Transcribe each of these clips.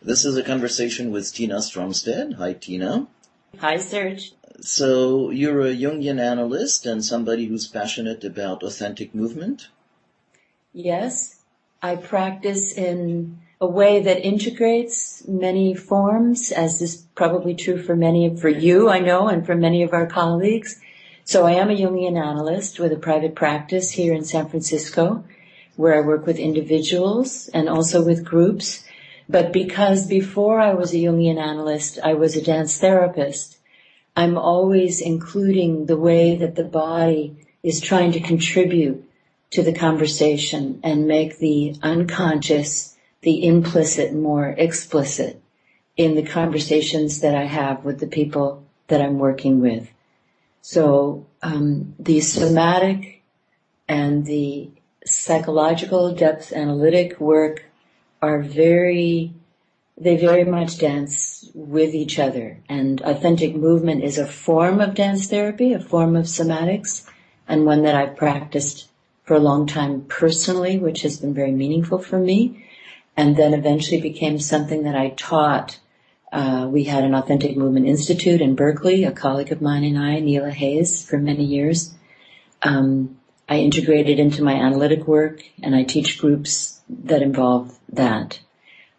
This is a conversation with Tina Stromsted. Hi, Tina. Hi, Serge. So you're a Jungian analyst and somebody who's passionate about authentic movement? Yes, I practice in a way that integrates many forms, as is probably true for you, I know, and for many of our colleagues. So I am a Jungian analyst with a private practice here in San Francisco, where I work with individuals and also with groups. But because before I was a Jungian analyst, I was a dance therapist, I'm always including the way that the body is trying to contribute to the conversation and make the unconscious, the implicit more explicit in the conversations that I have with the people that I'm working with. So the somatic and the psychological depth analytic work are they very much dance with each other. And authentic movement is a form of dance therapy, a form of somatics, and one that I've practiced for a long time personally, which has been very meaningful for me, and then eventually became something that I taught. We had an Authentic Movement Institute in Berkeley, a colleague of mine and I, Neela Hayes, for many years. I integrated into my analytic work, and I teach groups that involve that.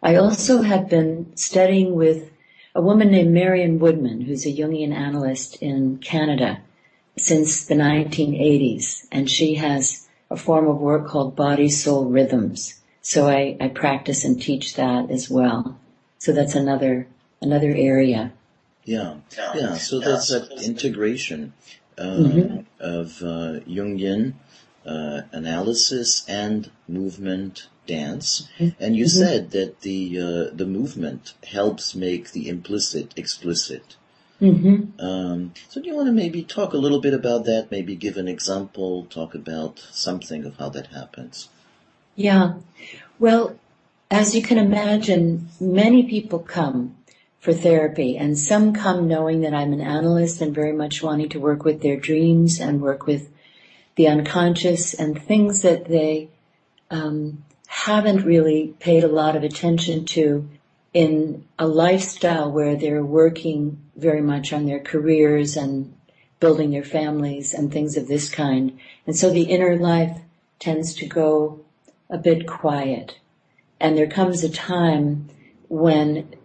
I also have been studying with a woman named Marion Woodman, who's a Jungian analyst in Canada since the 1980s, and she has a form of work called body-soul rhythms. So I practice and teach that as well. So that's another area. Yeah. So that's that integration of Jungian analysis and movement dance. And you said that the movement helps make the implicit explicit. So do you want to maybe talk a little bit about that, maybe give an example, talk about something of how that happens? Yeah. Well, as you can imagine, many people come for therapy, and some come knowing that I'm an analyst and very much wanting to work with their dreams and work with the unconscious and things that they haven't really paid a lot of attention to in a lifestyle where they're working very much on their careers and building their families and things of this kind. And so the inner life tends to go a bit quiet. And there comes a time when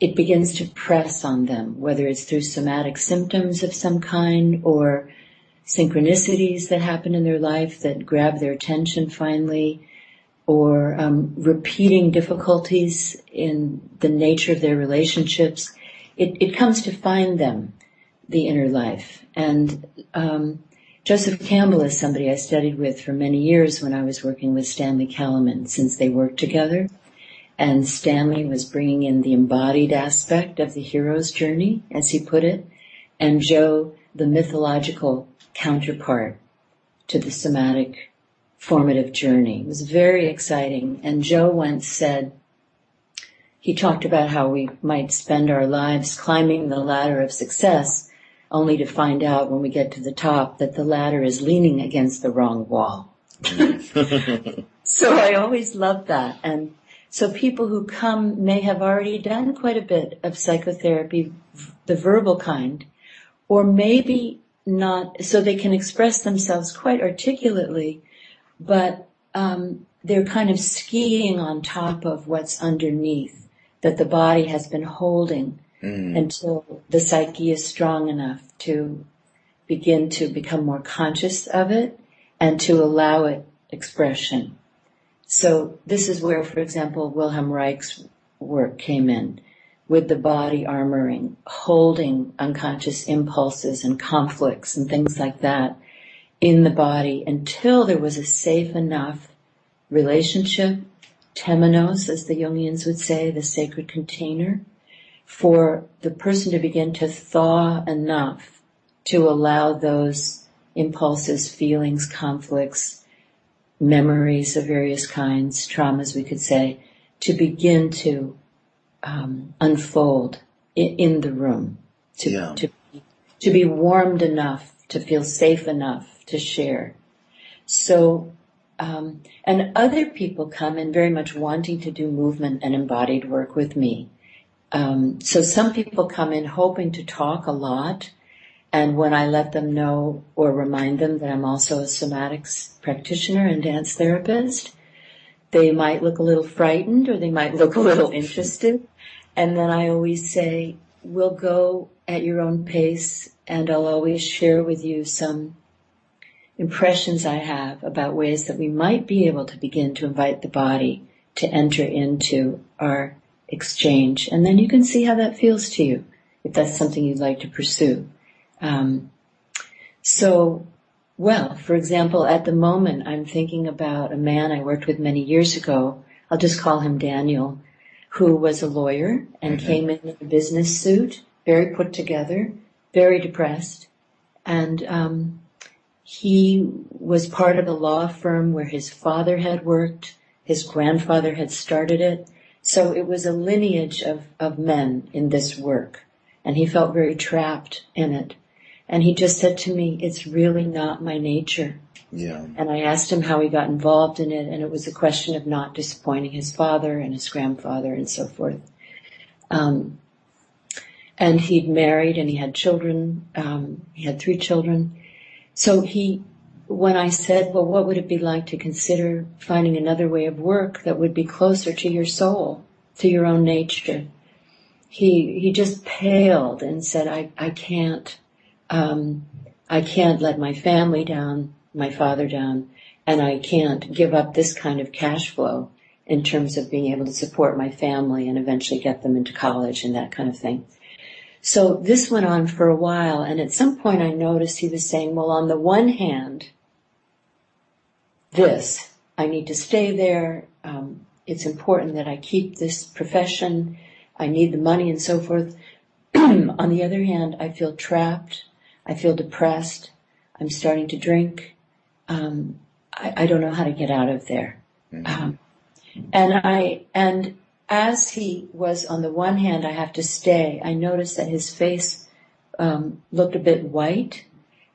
it begins to press on them, whether it's through somatic symptoms of some kind or synchronicities that happen in their life that grab their attention finally, or repeating difficulties in the nature of their relationships. It comes to find them, the inner life. And Joseph Campbell is somebody I studied with for many years when I was working with Stanley Kalaman, since they worked together. And Stanley was bringing in the embodied aspect of the hero's journey, as he put it, and Joe, the mythological counterpart to the somatic formative journey. It was very exciting. And Joe once said, he talked about how we might spend our lives climbing the ladder of success, only to find out when we get to the top that the ladder is leaning against the wrong wall. So I always loved that. And so people who come may have already done quite a bit of psychotherapy, the verbal kind, or maybe not, so they can express themselves quite articulately, but they're kind of skiing on top of what's underneath that the body has been holding until the psyche is strong enough to begin to become more conscious of it and to allow it expression. So this is where, for example, Wilhelm Reich's work came in, with the body armoring, holding unconscious impulses and conflicts and things like that in the body until there was a safe enough relationship, temenos, as the Jungians would say, the sacred container, for the person to begin to thaw enough to allow those impulses, feelings, conflicts, memories of various kinds, traumas we could say, to begin to unfold in the room, to be warmed enough, to feel safe enough to share. So And other people come in very much wanting to do movement and embodied work with me. So some people come in hoping to talk a lot, and when I let them know or remind them that I'm also a somatics practitioner and dance therapist, they might look a little frightened or they might look a little interested. And then I always say, we'll go at your own pace, and I'll always share with you some impressions I have about ways that we might be able to begin to invite the body to enter into our exchange. And then you can see how that feels to you, if that's something you'd like to pursue. Well, for example, at the moment, I'm thinking about a man I worked with many years ago. I'll just call him Daniel, who was a lawyer and came in a business suit, very put together, very depressed. And he was part of a law firm where his father had worked, his grandfather had started it. So it was a lineage of men in this work. And he felt very trapped in it. And he just said to me, it's really not my nature. Yeah. And I asked him how he got involved in it, and it was a question of not disappointing his father and his grandfather and so forth. And he'd married and he had children. He had 3 children. So when I said, well, what would it be like to consider finding another way of work that would be closer to your soul, to your own nature? He just paled and said, I can't let my family down, my father down, and I can't give up this kind of cash flow in terms of being able to support my family and eventually get them into college and that kind of thing. So this went on for a while, and at some point I noticed he was saying, well, on the one hand, I need to stay there, it's important that I keep this profession, I need the money and so forth. On the other hand, I feel trapped, I feel depressed, I'm starting to drink, I don't know how to get out of there. And as he was, on the one hand, I have to stay, I noticed that his face looked a bit white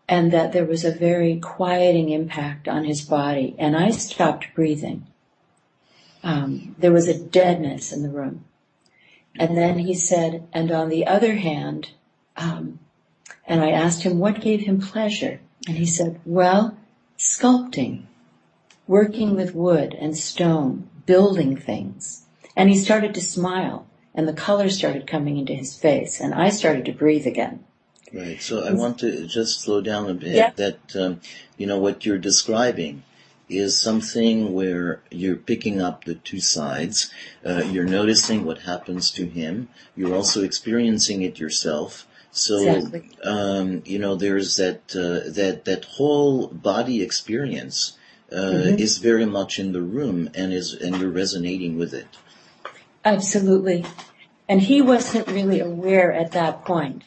and that there was a very quieting impact on his body. And I stopped breathing. There was a deadness in the room. And then he said, and on the other hand, and I asked him what gave him pleasure. And he said, well, sculpting, working with wood and stone, building things. And he started to smile, and the color started coming into his face, and I started to breathe again. Right. So I want to just slow down a bit. Yeah. That, what you're describing is something where you're picking up the 2 sides. You're noticing what happens to him. You're also experiencing it yourself. So, Exactly. There's that whole body experience is very much in the room, and you're resonating with it. Absolutely. And he wasn't really aware at that point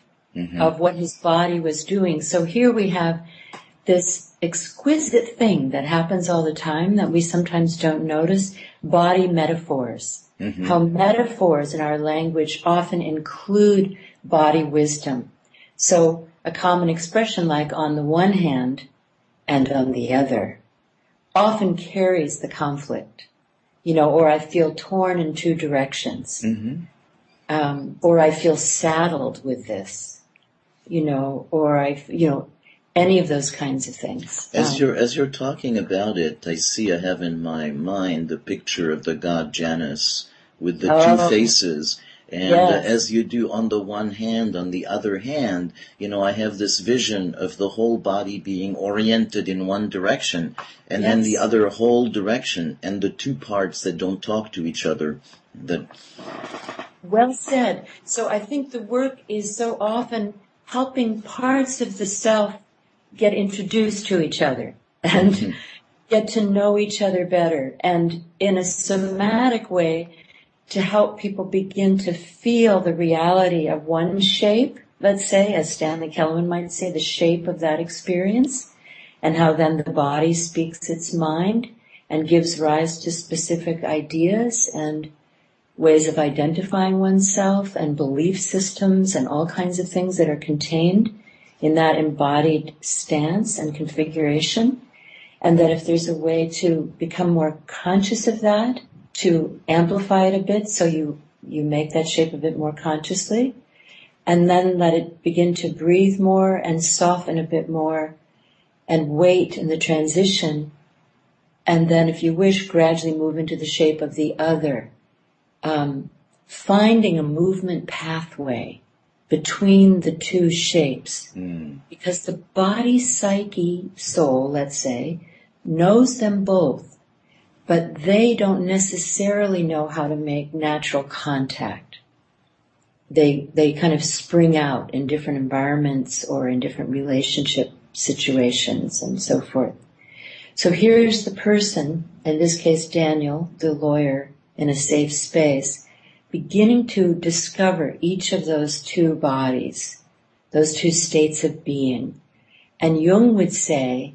of what his body was doing. So here we have this exquisite thing that happens all the time that we sometimes don't notice, body metaphors. How metaphors in our language often include body wisdom. So a common expression like on the one hand and on the other often carries the conflict. Or I feel torn in 2 directions. Or I feel saddled with this, or any of those kinds of things. As you're talking about it, I have in my mind the picture of the god Janus with the 2 faces. And Yes. As you do on the one hand, on the other hand, I have this vision of the whole body being oriented in one direction, and then the other whole direction, and the 2 parts that don't talk to each other. Well said. So I think the work is so often helping parts of the self get introduced to each other and get to know each other better, and in a somatic way to help people begin to feel the reality of one shape, let's say, as Stanley Kellerman might say, the shape of that experience, and how then the body speaks its mind and gives rise to specific ideas and ways of identifying oneself and belief systems and all kinds of things that are contained in that embodied stance and configuration. And that if there's a way to become more conscious of that, to amplify it a bit so you make that shape a bit more consciously, and then let it begin to breathe more and soften a bit more and wait in the transition, and then if you wish, gradually move into the shape of the other. Finding a movement pathway between the two shapes. Because the body, psyche, soul, let's say, knows them both, but they don't necessarily know how to make natural contact. They kind of spring out in different environments or in different relationship situations and so forth. So here's the person, in this case Daniel, the lawyer, in a safe space, beginning to discover each of those two bodies, those two states of being. And Jung would say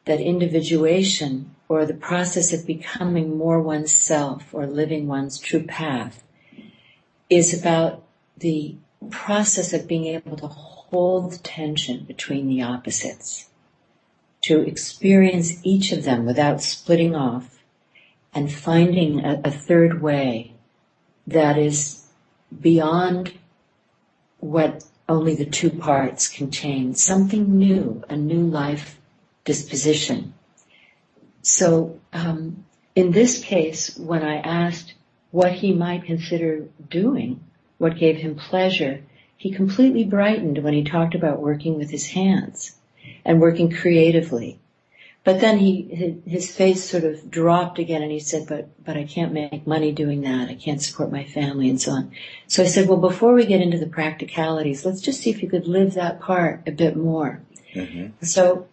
that individuation, or the process of becoming more oneself or living one's true path, is about the process of being able to hold tension between the opposites, to experience each of them without splitting off, and finding a third way that is beyond what only the two parts contain, something new, a new life disposition. So in this case, when I asked what he might consider doing, what gave him pleasure, he completely brightened when he talked about working with his hands and working creatively. But then his face sort of dropped again, and he said, but I can't make money doing that. I can't support my family and so on. So I said, well, before we get into the practicalities, let's just see if you could live that part a bit more. Mm-hmm. So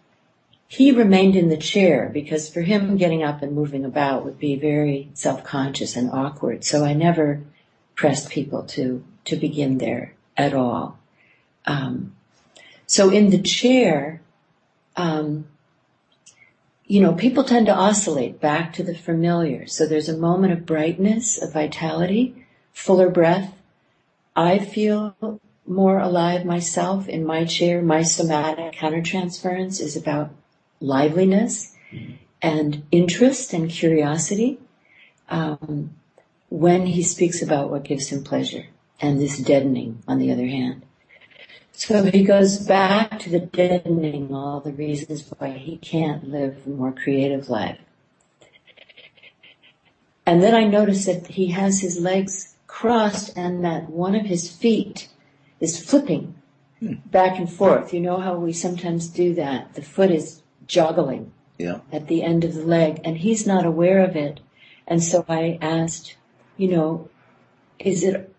he remained in the chair because for him getting up and moving about would be very self-conscious and awkward. So I never pressed people to begin there at all. So in the chair, people tend to oscillate back to the familiar. So there's a moment of brightness, of vitality, fuller breath. I feel more alive myself in my chair. My somatic countertransference is about liveliness and interest and curiosity. When he speaks about what gives him pleasure, and this deadening, on the other hand. So he goes back to the deadening, all the reasons why he can't live a more creative life. And then I notice that he has his legs crossed and that one of his feet is flipping back and forth. You know how we sometimes do that? The foot is joggling at the end of the leg, and he's not aware of it. And so I asked, is it,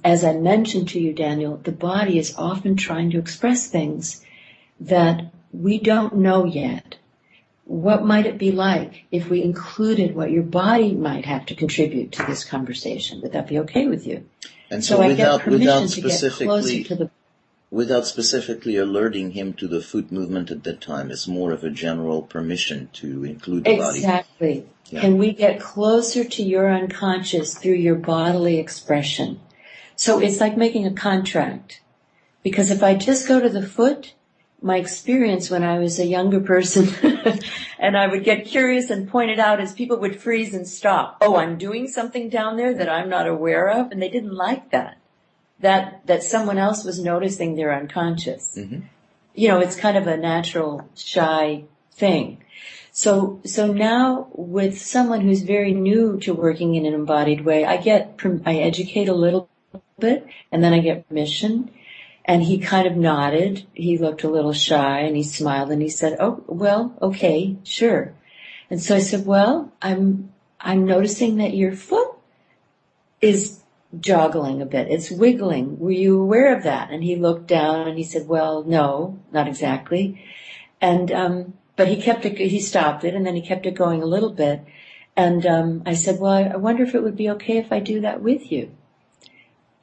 as I mentioned to you, Daniel, the body is often trying to express things that we don't know yet. What might it be like if we included what your body might have to contribute to this conversation? Would that be okay with you? And so I get permission to get closer to the... Without specifically alerting him to the foot movement at that time, it's more of a general permission to include the body. Exactly. Yeah. Can we get closer to your unconscious through your bodily expression? So it's like making a contract. Because if I just go to the foot, my experience when I was a younger person, and I would get curious and point it out as people would freeze and stop. Oh, I'm doing something down there that I'm not aware of, and they didn't like that. That someone else was noticing their unconscious. Mm-hmm. It's kind of a natural, shy thing. So now with someone who's very new to working in an embodied way, I educate a little bit, and then I get permission. And he kind of nodded. He looked a little shy, and he smiled, and he said, "Oh, well, okay, sure." And so I said, "Well, I'm noticing that your foot is joggling a bit. It's wiggling. Were you aware of that?" And he looked down, and he said, "Well, no, not exactly." And but he stopped it, and then he kept it going a little bit. And I said, "Well, I wonder if it would be okay if I do that with you."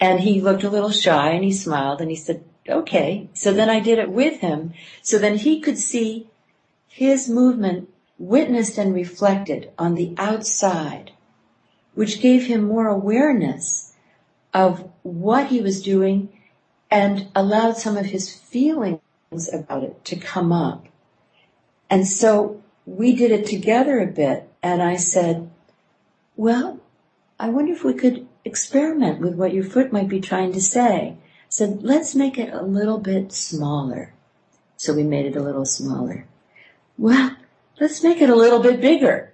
And he looked a little shy, and he smiled, and he said, "Okay." So then I did it with him, so then he could see his movement witnessed and reflected on the outside, which gave him more awareness of what he was doing and allowed some of his feelings about it to come up. And so we did it together a bit, and I said, well, I wonder if we could experiment with what your foot might be trying to say. I said, let's make it a little bit smaller. So we made it a little smaller. Well, let's make it a little bit bigger.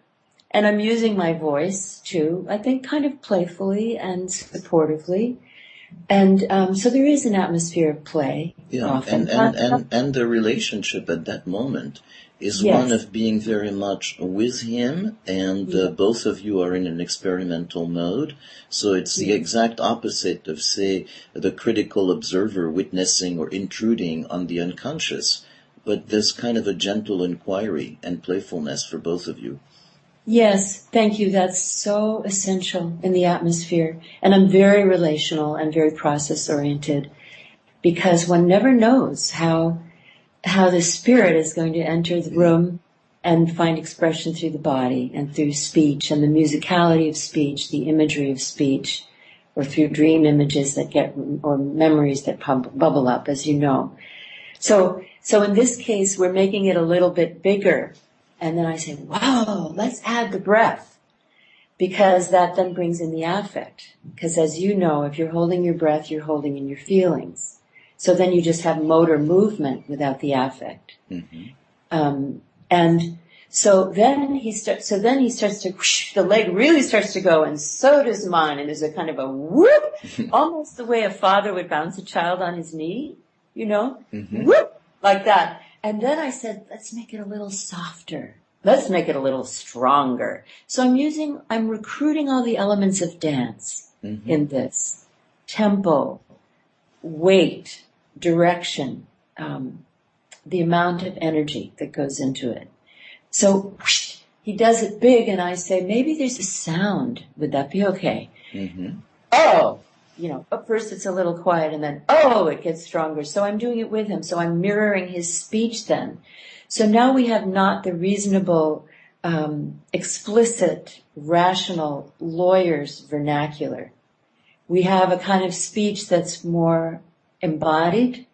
And I'm using my voice too, I think kind of playfully and supportively. And so there is an atmosphere of play. Yeah, often. and the relationship at that moment is Yes. one of being very much with him, and both of you are in an experimental mode. So it's the exact opposite of, say, the critical observer witnessing or intruding on the unconscious. But there's kind of a gentle inquiry and playfulness for both of you. Yes, thank you. That's so essential in the atmosphere. And I'm very relational and very process-oriented, because one never knows how the spirit is going to enter the room and find expression through the body and through speech and the musicality of speech, the imagery of speech, or through dream images that get, or memories that bubble up, as you know. So in this case, we're making it a little bit bigger. And then I say, wow, let's add the breath, because that then brings in the affect. Because as you know, if you're holding your breath, you're holding in your feelings. So then you just have motor movement without the affect. Mm-hmm. And so then he starts to, whoosh, the leg really starts to go, and so does mine. And there's a kind of a whoop, almost the way a father would bounce a child on his knee, you know, whoop, like that. And then I said, let's make it a little softer. Let's make it a little stronger. So I'm recruiting all the elements of dance in this. Tempo, weight, direction, the amount of energy that goes into it. So whoosh, he does it big, and I say, maybe there's a sound. Would that be okay? Oh! You know, at first it's a little quiet, and then, it gets stronger. So I'm doing it with him. So I'm mirroring his speech then. So now we have not the reasonable, explicit, rational lawyer's vernacular. We have a kind of speech that's more embodied,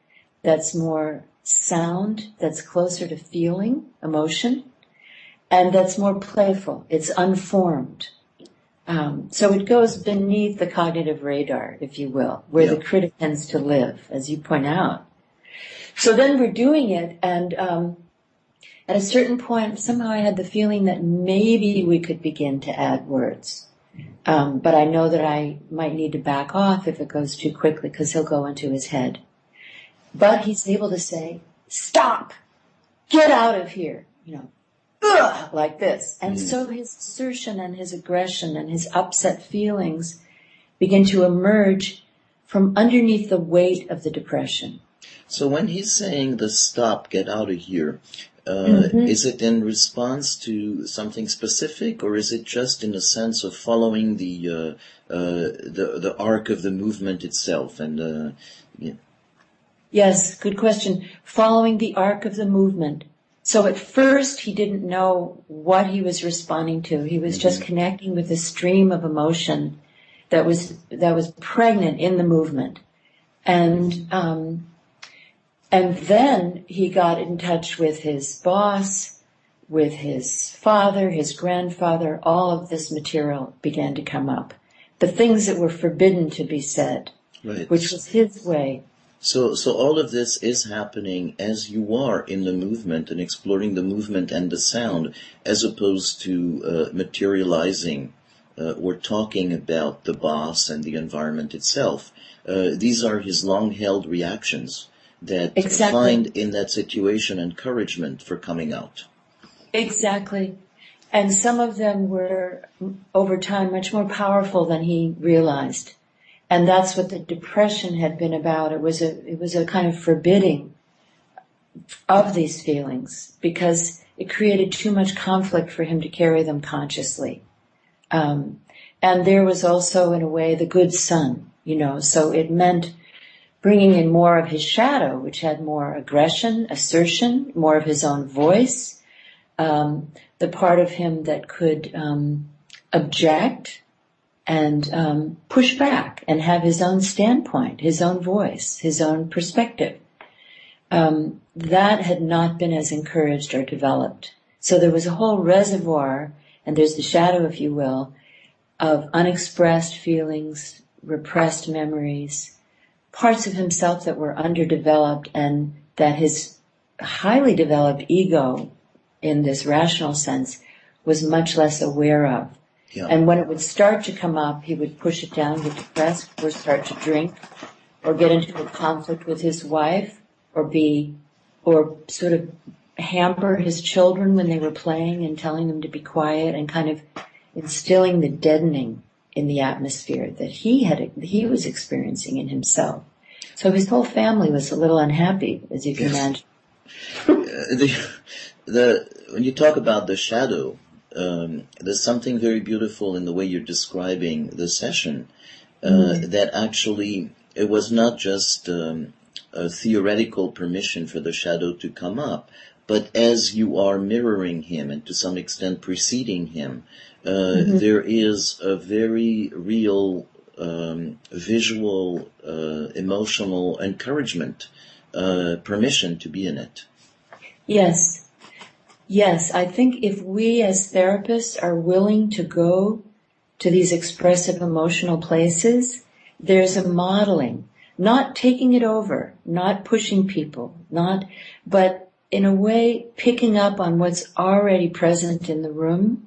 that's more sound, that's closer to feeling, emotion, and that's more playful. It's unformed. So it goes beneath the cognitive radar, if you will, where the critic tends to live, as you point out. So then we're doing it, and at a certain point, somehow I had the feeling that maybe we could begin to add words. But I know that I might need to back off if it goes too quickly, because he'll go into his head. But he's able to say, stop! Get out of here! You know, ugh, like this. And so his assertion and his aggression and his upset feelings begin to emerge from underneath the weight of the depression. So when he's saying the stop, get out of here, is it in response to something specific, or is it just in a sense of following the arc of the movement itself? And Yes, good question. Following the arc of the movement. So at first he didn't know what he was responding to. He was just connecting with a stream of emotion that was pregnant in the movement. And then he got in touch with his boss, with his father, his grandfather. All of this material began to come up. The things that were forbidden to be said, which was his way. So all of this is happening as you are in the movement and exploring the movement and the sound, as opposed to materializing or talking about the boss and the environment itself. These are his long-held reactions that find in that situation encouragement for coming out. Exactly. And some of them were, over time, much more powerful than he realized. And that's what the depression had been about. It was a kind of forbidding of these feelings, because it created too much conflict for him to carry them consciously. And there was also, in a way, the good son, so it meant bringing in more of his shadow, which had more aggression, assertion, more of his own voice, the part of him that could object and push back and have his own standpoint, his own voice, his own perspective. That had not been as encouraged or developed. So there was a whole reservoir, and there's the shadow, if you will, of unexpressed feelings, repressed memories, parts of himself that were underdeveloped and that his highly developed ego, in this rational sense, was much less aware of. Yeah. And when it would start to come up, he would push it down, get depressed, or start to drink, or get into a conflict with his wife, or sort of hamper his children when they were playing and telling them to be quiet, and kind of instilling the deadening in the atmosphere that he was experiencing in himself. So his whole family was a little unhappy, as you can imagine. When you talk about the shadow, there's something very beautiful in the way you're describing the session, that actually it was not just a theoretical permission for the shadow to come up, but as you are mirroring him and to some extent preceding him, there is a very real visual, emotional encouragement, permission to be in it. Yes. Yes, I think if we as therapists are willing to go to these expressive emotional places, there's a modeling, not taking it over, not pushing people, but in a way picking up on what's already present in the room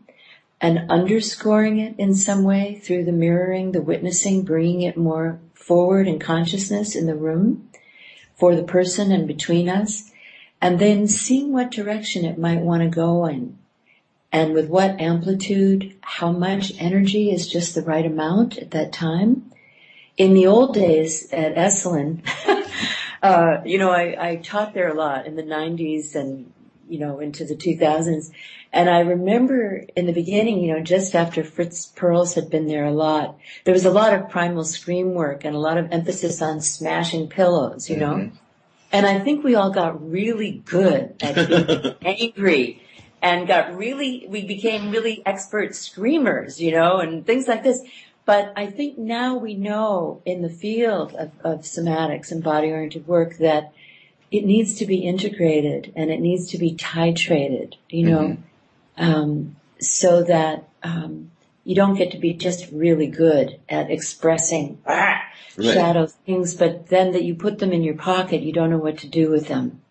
and underscoring it in some way through the mirroring, the witnessing, bringing it more forward in consciousness in the room for the person and between us. And then seeing what direction it might want to go in, and with what amplitude, how much energy is just the right amount at that time. In the old days at Esalen, I taught there a lot in the 90s and, into the 2000s. And I remember in the beginning, just after Fritz Perls had been there a lot, there was a lot of primal scream work and a lot of emphasis on smashing pillows, And I think we all got really good at being angry and we became really expert screamers, and things like this. But I think now we know in the field of somatics and body-oriented work that it needs to be integrated and it needs to be titrated, so that you don't get to be just really good at expressing shadow things, but then that you put them in your pocket, you don't know what to do with them.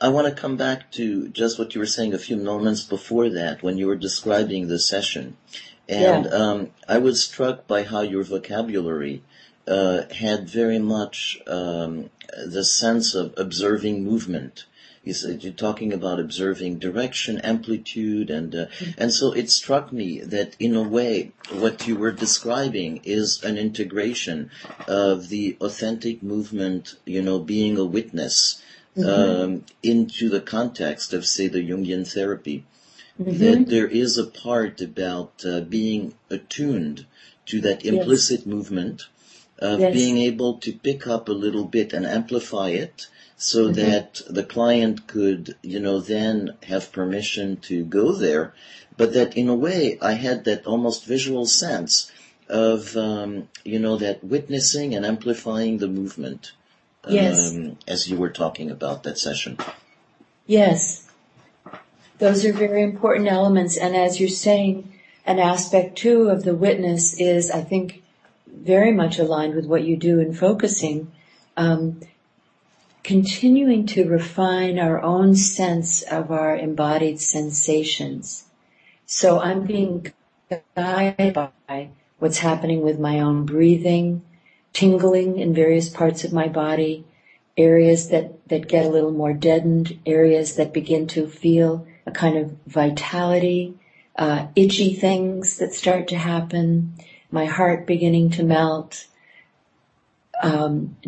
I want to come back to just what you were saying a few moments before that when you were describing the session. And I was struck by how your vocabulary had very much the sense of observing movement. You're talking about observing direction, amplitude, and so it struck me that in a way what you were describing is an integration of the authentic movement, being a witness, into the context of, say, the Jungian therapy. That there is a part about being attuned to that implicit movement, of being able to pick up a little bit and amplify it, so that the client could, then have permission to go there. But that in a way, I had that almost visual sense of, that witnessing and amplifying the movement, as you were talking about that session. Yes. Those are very important elements. And as you're saying, an aspect too of the witness is, I think, very much aligned with what you do in focusing, continuing to refine our own sense of our embodied sensations. So I'm being guided by what's happening with my own breathing, tingling in various parts of my body, areas that get a little more deadened, areas that begin to feel a kind of vitality, itchy things that start to happen, my heart beginning to melt,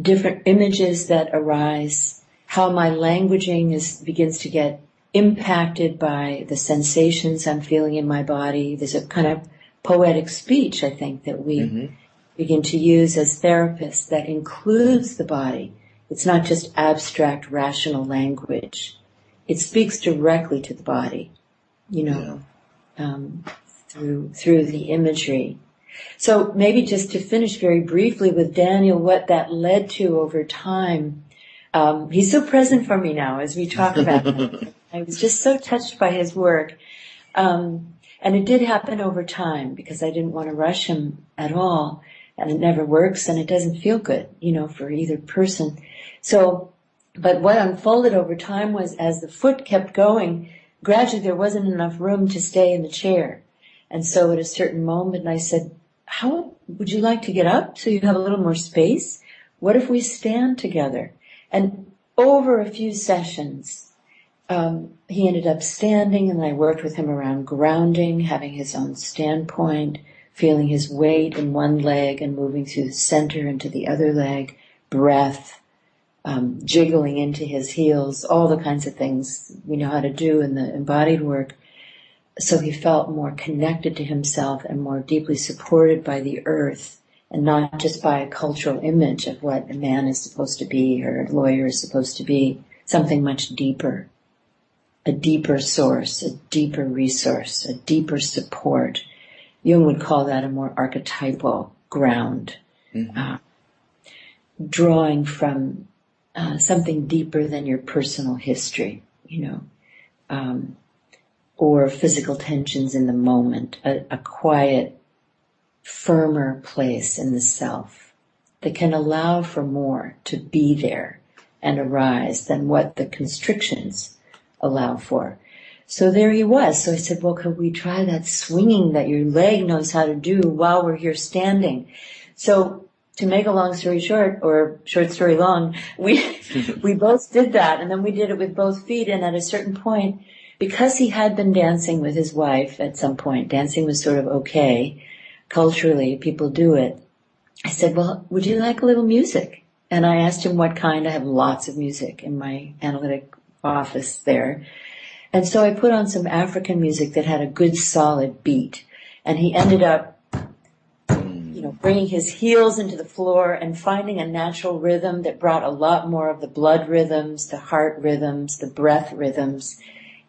different images that arise, how my languaging begins to get impacted by the sensations I'm feeling in my body. There's a kind of poetic speech, I think, that we begin to use as therapists that includes the body. It's not just abstract, rational language. It speaks directly to the body, through the imagery. So maybe just to finish very briefly with Daniel, what that led to over time. He's so present for me now as we talk about it. I was just so touched by his work. And it did happen over time because I didn't want to rush him at all. And it never works and it doesn't feel good, for either person. So, but what unfolded over time was as the foot kept going, gradually there wasn't enough room to stay in the chair. And so at a certain moment I said, how would you like to get up so you have a little more space? What if we stand together? And over a few sessions, he ended up standing, and I worked with him around grounding, having his own standpoint, feeling his weight in one leg and moving through the center into the other leg, breath, jiggling into his heels, all the kinds of things we know how to do in the embodied work. So he felt more connected to himself and more deeply supported by the earth, and not just by a cultural image of what a man is supposed to be or a lawyer is supposed to be, something much deeper. A deeper source, a deeper resource, a deeper support. Jung would call that a more archetypal ground, drawing from something deeper than your personal history, or physical tensions in the moment, a quiet, firmer place in the self that can allow for more to be there and arise than what the constrictions allow for. So there he was. So I said, well, could we try that swinging that your leg knows how to do while we're here standing? So to make a long story short, or short story long, we both did that, and then we did it with both feet, and at a certain point, because he had been dancing with his wife at some point, dancing was sort of okay, culturally, people do it. I said, well, would you like a little music? And I asked him what kind. I have lots of music in my analytic office there. And so I put on some African music that had a good solid beat. And he ended up, bringing his heels into the floor and finding a natural rhythm that brought a lot more of the blood rhythms, the heart rhythms, the breath rhythms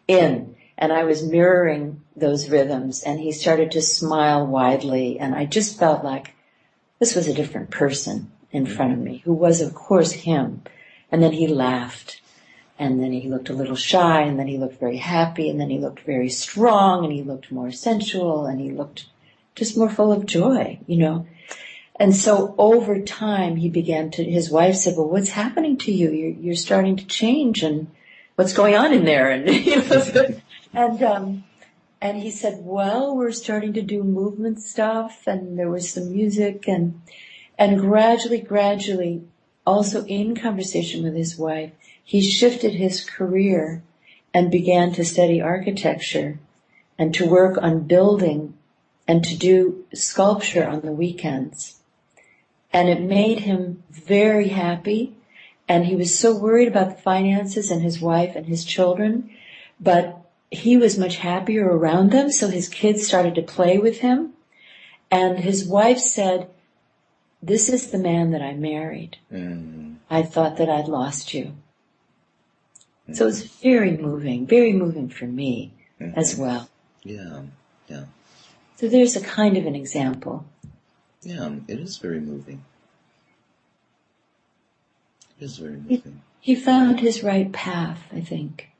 in. And I was mirroring those rhythms, and he started to smile widely. And I just felt like this was a different person in front of me, who was, of course, him. And then he laughed. And then he looked a little shy, and then he looked very happy, and then he looked very strong, and he looked more sensual, and he looked just more full of joy, And so over time, his wife said, well, what's happening to you? You're starting to change, and what's going on in there? And, and he said, well, we're starting to do movement stuff, and there was some music, and gradually, also in conversation with his wife, he shifted his career and began to study architecture and to work on building and to do sculpture on the weekends. And it made him very happy, and he was so worried about the finances and his wife and his children, but he was much happier around them, so his kids started to play with him. And his wife said, this is the man that I married. I thought that I'd lost you. So it was very moving for me as well. Yeah. So there's a kind of an example. Yeah, it is very moving. It is very moving. He found his right path, I think.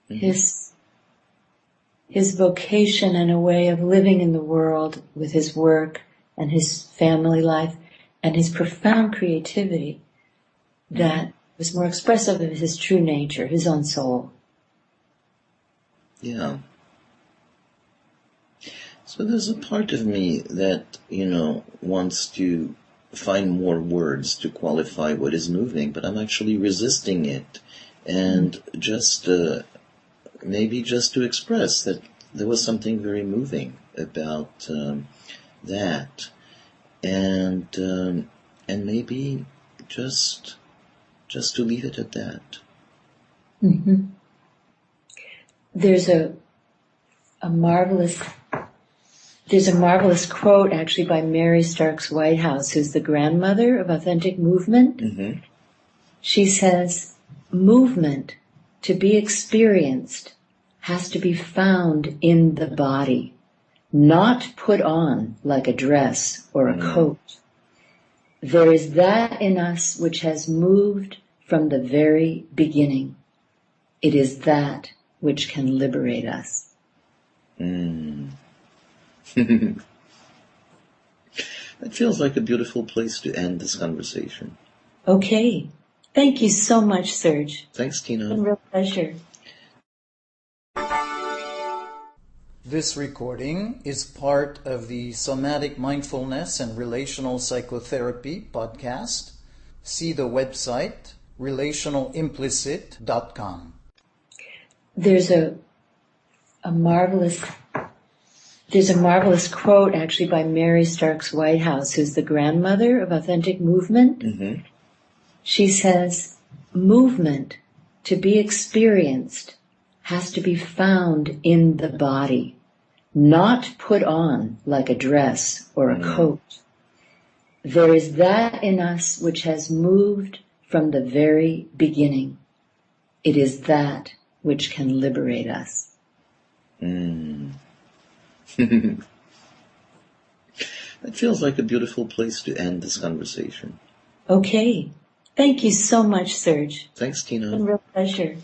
His vocation and a way of living in the world with his work and his family life and his profound creativity that was more expressive of his true nature, his own soul. Yeah. So there's a part of me that, wants to find more words to qualify what is moving, but I'm actually resisting it. And just, maybe just to express that there was something very moving about that. And maybe just to leave it at that. Mm-hmm. There's a marvelous quote actually by Mary Starks Whitehouse, who's the grandmother of authentic movement. Mm-hmm. She says, movement to be experienced has to be found in the body, not put on like a dress or a coat. There is that in us which has moved from the very beginning. It is that which can liberate us. Mm. That feels like a beautiful place to end this conversation. Okay. Thank you so much, Serge. Thanks, Tina. It's been a real pleasure. This recording is part of the Somatic Mindfulness and Relational Psychotherapy podcast. See the website relationalimplicit.com. There's a marvelous quote actually by Mary Starks Whitehouse, who's the grandmother of authentic movement. Mm-hmm. She says, movement to be experienced has to be found in the body, not put on like a dress or a coat. There is that in us which has moved from the very beginning. It is that which can liberate us. That feels like a beautiful place to end this conversation. Okay. Thank you so much, Serge. Thanks, Tina. It's been a real pleasure.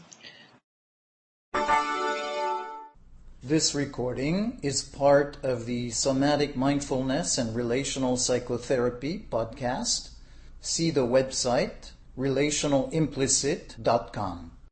This recording is part of the Somatic Mindfulness and Relational Psychotherapy podcast. See the website relationalimplicit.com.